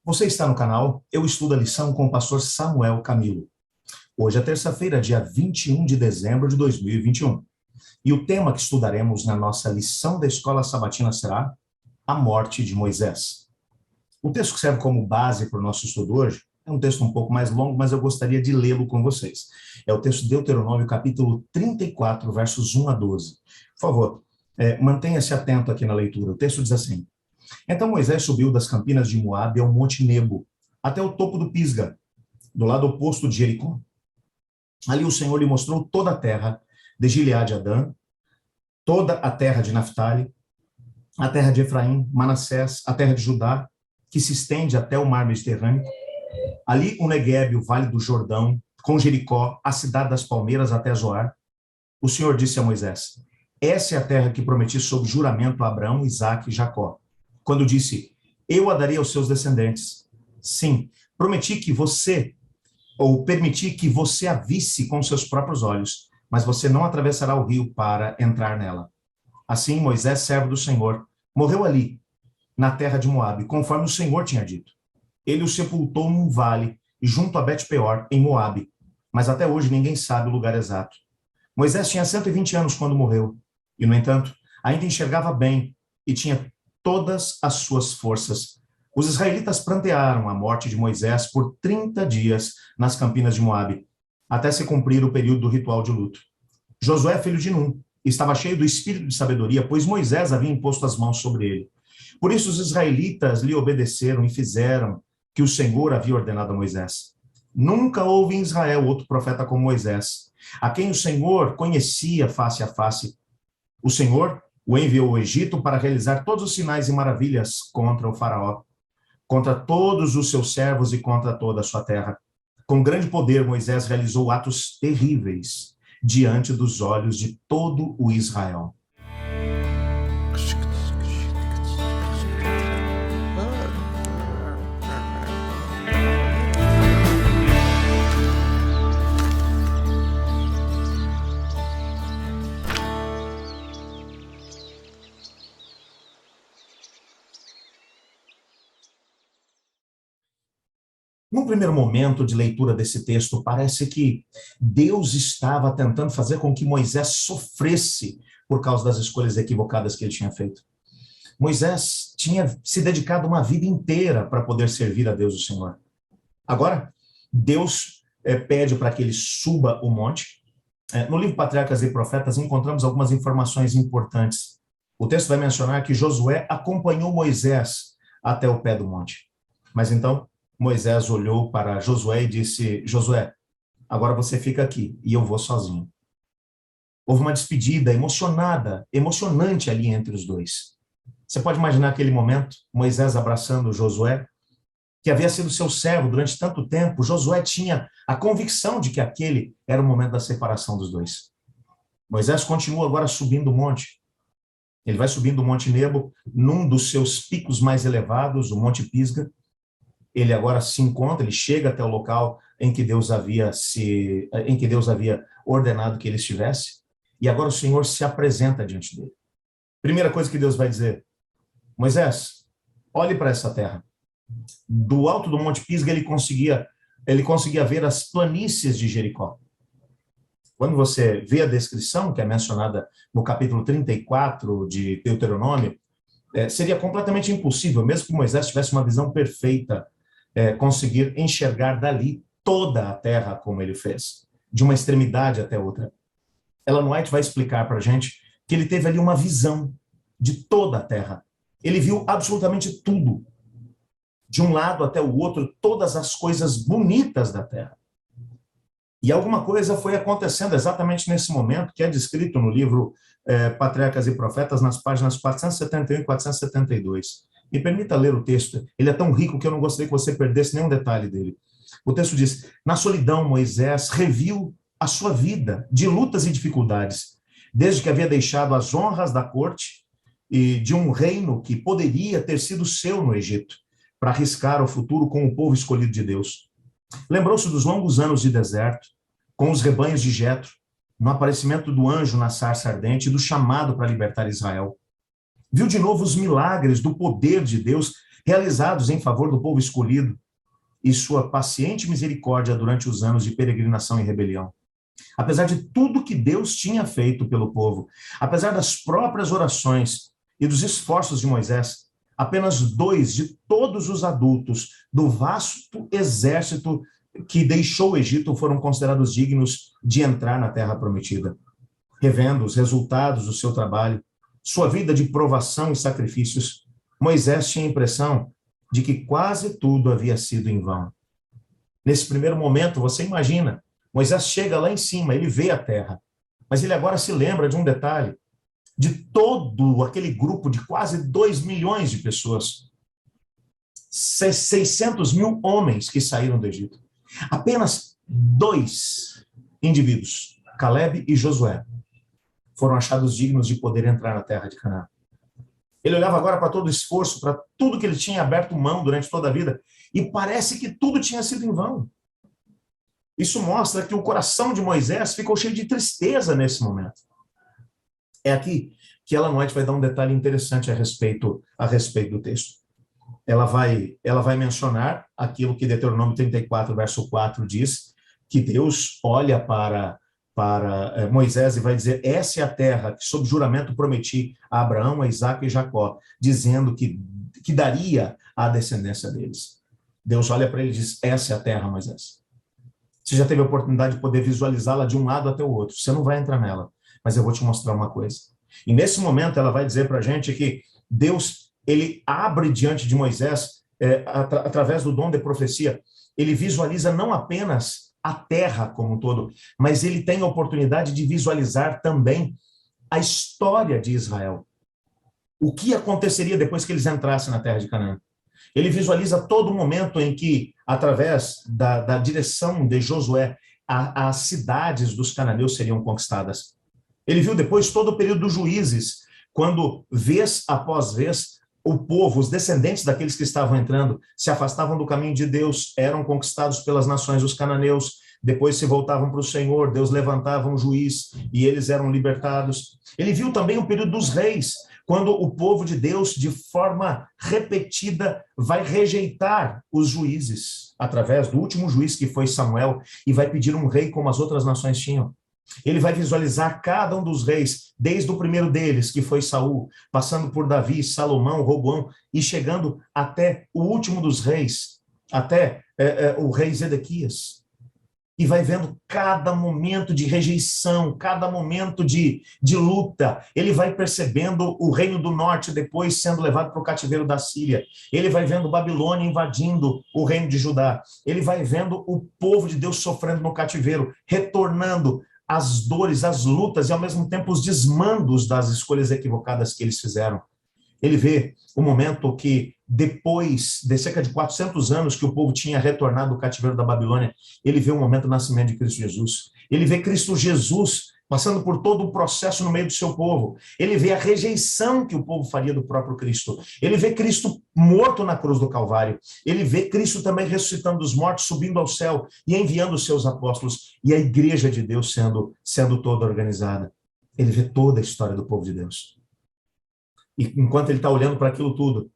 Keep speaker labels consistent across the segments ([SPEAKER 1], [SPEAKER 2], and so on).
[SPEAKER 1] Você está no canal Eu Estudo a Lição com o pastor Samuel Camilo. Hoje é terça-feira, dia 21 de dezembro de 2021. E o tema que estudaremos na nossa lição da escola sabatina será a morte de Moisés. O texto que serve como base para o nosso estudo hoje é um texto um pouco mais longo, mas eu gostaria de lê-lo com vocês. É o texto de Deuteronômio, capítulo 34, versos 1 a 12. Por favor, mantenha-se atento aqui na leitura. O texto diz assim: Então Moisés subiu das campinas de Moabe ao monte Nebo, até o topo do Pisga, do lado oposto de Jericó. Ali o Senhor lhe mostrou toda a terra, de Gileade a Dan, toda a terra de Naftali, a terra de Efraim, Manassés, a terra de Judá, que se estende até o mar Mediterrâneo. Ali o Neguebe, o vale do Jordão, com Jericó, a cidade das palmeiras até Zoar. O Senhor disse a Moisés: Essa é a terra que prometi sob juramento a Abraão, Isaque e Jacó, quando disse: Eu a darei aos seus descendentes. Sim, prometi que você, ou permiti que você a visse com seus próprios olhos, mas você não atravessará o rio para entrar nela. Assim, Moisés, servo do Senhor, morreu ali, na terra de Moabe, conforme o Senhor tinha dito. Ele o sepultou num vale, junto a Bet-peor, em Moabe, mas até hoje ninguém sabe o lugar exato. Moisés tinha 120 anos quando morreu, e, no entanto, ainda enxergava bem e tinha todas as suas forças. Os israelitas prantearam a morte de Moisés por 30 dias nas campinas de Moabe, até se cumprir o período do ritual de luto. Josué, filho de Num, estava cheio do espírito de sabedoria, pois Moisés havia imposto as mãos sobre ele. Por isso os israelitas lhe obedeceram e fizeram que o Senhor havia ordenado a Moisés. Nunca houve em Israel outro profeta como Moisés, a quem o Senhor conhecia face a face. O Senhor o enviou ao Egito para realizar todos os sinais e maravilhas contra o faraó, contra todos os seus servos e contra toda a sua terra. Com grande poder, Moisés realizou atos terríveis diante dos olhos de todo o Israel. Num primeiro momento de leitura desse texto, parece que Deus estava tentando fazer com que Moisés sofresse por causa das escolhas equivocadas que ele tinha feito. Moisés tinha se dedicado uma vida inteira para poder servir a Deus, o Senhor. Agora, Deus pede para que ele suba o monte. No livro Patriarcas e Profetas, encontramos algumas informações importantes. O texto vai mencionar que Josué acompanhou Moisés até o pé do monte. Mas então, Moisés olhou para Josué e disse: Josué, agora você fica aqui e eu vou sozinho. Houve uma despedida emocionante ali entre os dois. Você pode imaginar aquele momento, Moisés abraçando Josué, que havia sido seu servo durante tanto tempo. Josué tinha a convicção de que aquele era o momento da separação dos dois. Moisés continua agora subindo o monte. Ele vai subindo o Monte Nebo, num dos seus picos mais elevados, o Monte Pisga. Ele agora se encontra, ele chega até o local em que Deus havia ordenado que ele estivesse, e agora o Senhor se apresenta diante dele. Primeira coisa que Deus vai dizer: Moisés, olhe para essa terra. Do alto do Monte Pisga ele conseguia ver as planícies de Jericó. Quando você vê a descrição que é mencionada no capítulo 34 de Deuteronômio, seria completamente impossível, mesmo que Moisés tivesse uma visão perfeita, conseguir enxergar dali toda a terra como ele fez, de uma extremidade até outra. Ellen White vai explicar para a gente que ele teve ali uma visão de toda a terra. Ele viu absolutamente tudo, de um lado até o outro, todas as coisas bonitas da terra. E alguma coisa foi acontecendo exatamente nesse momento, que é descrito no livro Patriarcas e Profetas, nas páginas 471 e 472. Me permita ler o texto, ele é tão rico que eu não gostaria que você perdesse nenhum detalhe dele. O texto diz: Na solidão, Moisés reviu a sua vida de lutas e dificuldades, desde que havia deixado as honras da corte e de um reino que poderia ter sido seu no Egito, para arriscar o futuro com o povo escolhido de Deus. Lembrou-se dos longos anos de deserto, com os rebanhos de Jetro, no aparecimento do anjo na sarça ardente e do chamado para libertar Israel. viu de novo os milagres do poder de Deus realizados em favor do povo escolhido e sua paciente misericórdia durante os anos de peregrinação e rebelião. Apesar de tudo que Deus tinha feito pelo povo, apesar das próprias orações e dos esforços de Moisés, apenas 2 de todos os adultos do vasto exército que deixou o Egito foram considerados dignos de entrar na terra prometida. Revendo os resultados do seu trabalho, sua vida de provação e sacrifícios, Moisés tinha a impressão de que quase tudo havia sido em vão. Nesse primeiro momento, você imagina, Moisés chega lá em cima, ele vê a terra, mas ele agora se lembra de um detalhe, de todo aquele grupo de quase 2 milhões de pessoas, 600 mil homens que saíram do Egito. Apenas 2 indivíduos, Caleb e Josué, foram achados dignos de poder entrar na terra de Canaã. Ele olhava agora para todo o esforço, para tudo que ele tinha aberto mão durante toda a vida, e parece que tudo tinha sido em vão. Isso mostra que o coração de Moisés ficou cheio de tristeza nesse momento. É aqui que Ellen White vai dar um detalhe interessante a respeito do texto. Ela vai mencionar aquilo que Deuteronômio 34, verso 4 diz, que Deus olha para Moisés e vai dizer, essa é a terra que sob juramento prometi a Abraão, a Isaque e Jacó, dizendo que daria à descendência deles. Deus olha para ele e diz, essa é a terra, Moisés. Você já teve a oportunidade de poder visualizá-la de um lado até o outro. Você não vai entrar nela, mas eu vou te mostrar uma coisa. E nesse momento ela vai dizer para a gente que Deus, ele abre diante de Moisés, através do dom de profecia, ele visualiza não apenas a terra como um todo, mas ele tem a oportunidade de visualizar também a história de Israel. O que aconteceria depois que eles entrassem na terra de Canaã? Ele visualiza todo o momento em que, através da direção de Josué, as cidades dos cananeus seriam conquistadas. Ele viu depois todo o período dos juízes, quando, vez após vez, o povo, os descendentes daqueles que estavam entrando, se afastavam do caminho de Deus, eram conquistados pelas nações dos cananeus, depois se voltavam para o Senhor, Deus levantava um juiz e eles eram libertados. Ele viu também o período dos reis, quando o povo de Deus, de forma repetida, vai rejeitar os juízes, através do último juiz que foi Samuel, e vai pedir um rei como as outras nações tinham. Ele vai visualizar cada um dos reis, desde o primeiro deles, que foi Saul, passando por Davi, Salomão, Roboão, e chegando até o último dos reis, até o rei Zedequias. E vai vendo cada momento de rejeição, cada momento de luta. Ele vai percebendo o reino do norte depois sendo levado para o cativeiro da Síria. Ele vai vendo Babilônia invadindo o reino de Judá. Ele vai vendo o povo de Deus sofrendo no cativeiro, retornando as dores, as lutas e, ao mesmo tempo, os desmandos das escolhas equivocadas que eles fizeram. Ele vê o momento que, depois de cerca de 400 anos que o povo tinha retornado do cativeiro da Babilônia, ele vê o momento do nascimento de Cristo Jesus. Ele vê Cristo Jesus passando por todo o processo no meio do seu povo. Ele vê a rejeição que o povo faria do próprio Cristo. Ele vê Cristo morto na cruz do Calvário. Ele vê Cristo também ressuscitando dos mortos, subindo ao céu e enviando os seus apóstolos, e a igreja de Deus sendo toda organizada. Ele vê toda a história do povo de Deus. E enquanto ele está olhando para aquilo tudo,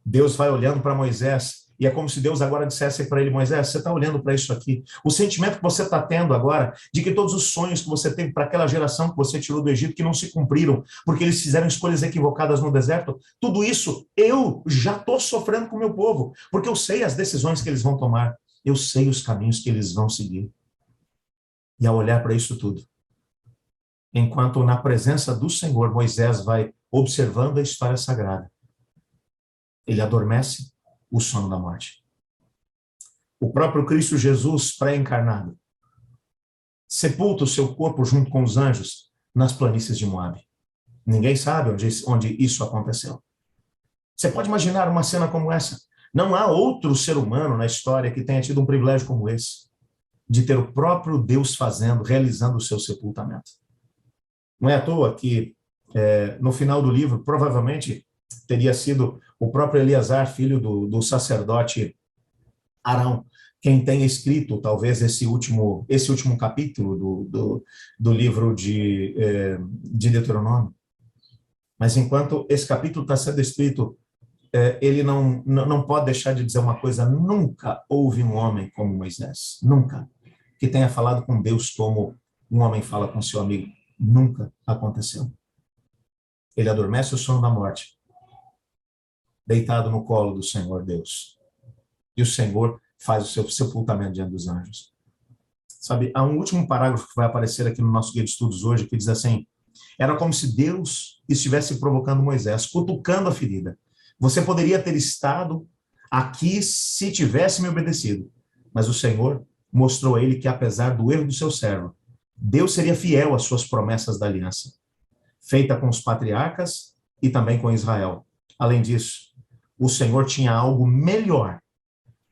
[SPEAKER 1] Deus vai olhando para Moisés, e é como se Deus agora dissesse para ele, Moisés, você está olhando para isso aqui. O sentimento que você está tendo agora, de que todos os sonhos que você teve para aquela geração que você tirou do Egito, que não se cumpriram, porque eles fizeram escolhas equivocadas no deserto, tudo isso eu já estou sofrendo com o meu povo, porque eu sei as decisões que eles vão tomar, eu sei os caminhos que eles vão seguir. E ao olhar para isso tudo, enquanto na presença do Senhor, Moisés vai observando a história sagrada, ele adormece o sono da morte. O próprio Cristo Jesus, pré-encarnado, sepulta o seu corpo junto com os anjos nas planícies de Moabe. Ninguém sabe onde isso aconteceu. Você pode imaginar uma cena como essa? Não há outro ser humano na história que tenha tido um privilégio como esse, de ter o próprio Deus realizando o seu sepultamento. Não é à toa que, no final do livro, provavelmente teria sido o próprio Eleazar, filho do sacerdote Arão, quem tenha escrito, talvez, esse último capítulo do livro de Deuteronômio. Mas enquanto esse capítulo está sendo escrito, ele não pode deixar de dizer uma coisa: nunca houve um homem como Moisés, nunca, que tenha falado com Deus como um homem fala com seu amigo. Nunca aconteceu. Ele adormece o sono da morte, deitado no colo do Senhor Deus. E o Senhor faz o seu sepultamento diante dos anjos. Sabe, há um último parágrafo que vai aparecer aqui no nosso guia de estudos hoje, que diz assim: era como se Deus estivesse provocando Moisés, cutucando a ferida. Você poderia ter estado aqui se tivesse me obedecido, mas o Senhor mostrou a ele que, apesar do erro do seu servo, Deus seria fiel às suas promessas da aliança, feita com os patriarcas e também com Israel. Além disso, o Senhor tinha algo melhor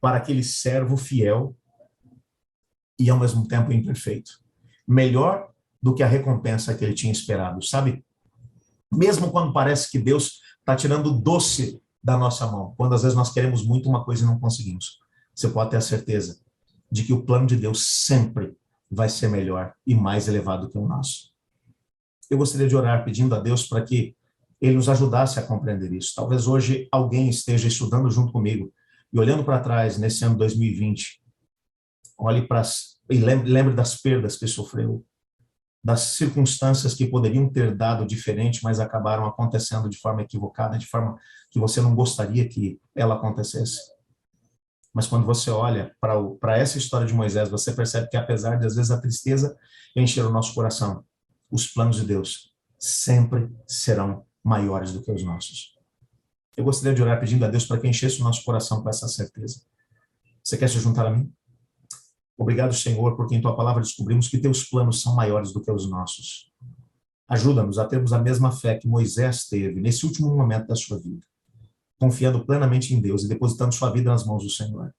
[SPEAKER 1] para aquele servo fiel e, ao mesmo tempo, imperfeito. Melhor do que a recompensa que ele tinha esperado, sabe? Mesmo quando parece que Deus está tirando o doce da nossa mão, quando às vezes nós queremos muito uma coisa e não conseguimos, você pode ter a certeza de que o plano de Deus sempre vai ser melhor e mais elevado que o nosso. Eu gostaria de orar pedindo a Deus para que Ele nos ajudasse a compreender isso. Talvez hoje alguém esteja estudando junto comigo e olhando para trás nesse ano 2020, olhe para e lembre das perdas que sofreu, das circunstâncias que poderiam ter dado diferente, mas acabaram acontecendo de forma equivocada, de forma que você não gostaria que ela acontecesse. Mas quando você olha para essa história de Moisés, você percebe que, apesar de, às vezes, a tristeza encher o nosso coração, os planos de Deus sempre serão maiores do que os nossos. Eu gostaria de orar pedindo a Deus para que enchesse o nosso coração com essa certeza. Você quer se juntar a mim? Obrigado, Senhor, porque em Tua palavra descobrimos que Teus planos são maiores do que os nossos. Ajuda-nos a termos a mesma fé que Moisés teve nesse último momento da sua vida, confiando plenamente em Deus e depositando sua vida nas mãos do Senhor.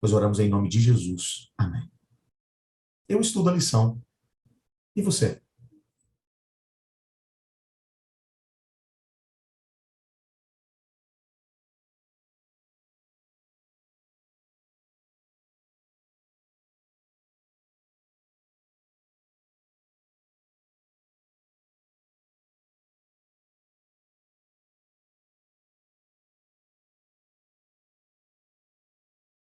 [SPEAKER 1] Pois oramos em nome de Jesus. Amém. Eu estudo a lição. E você?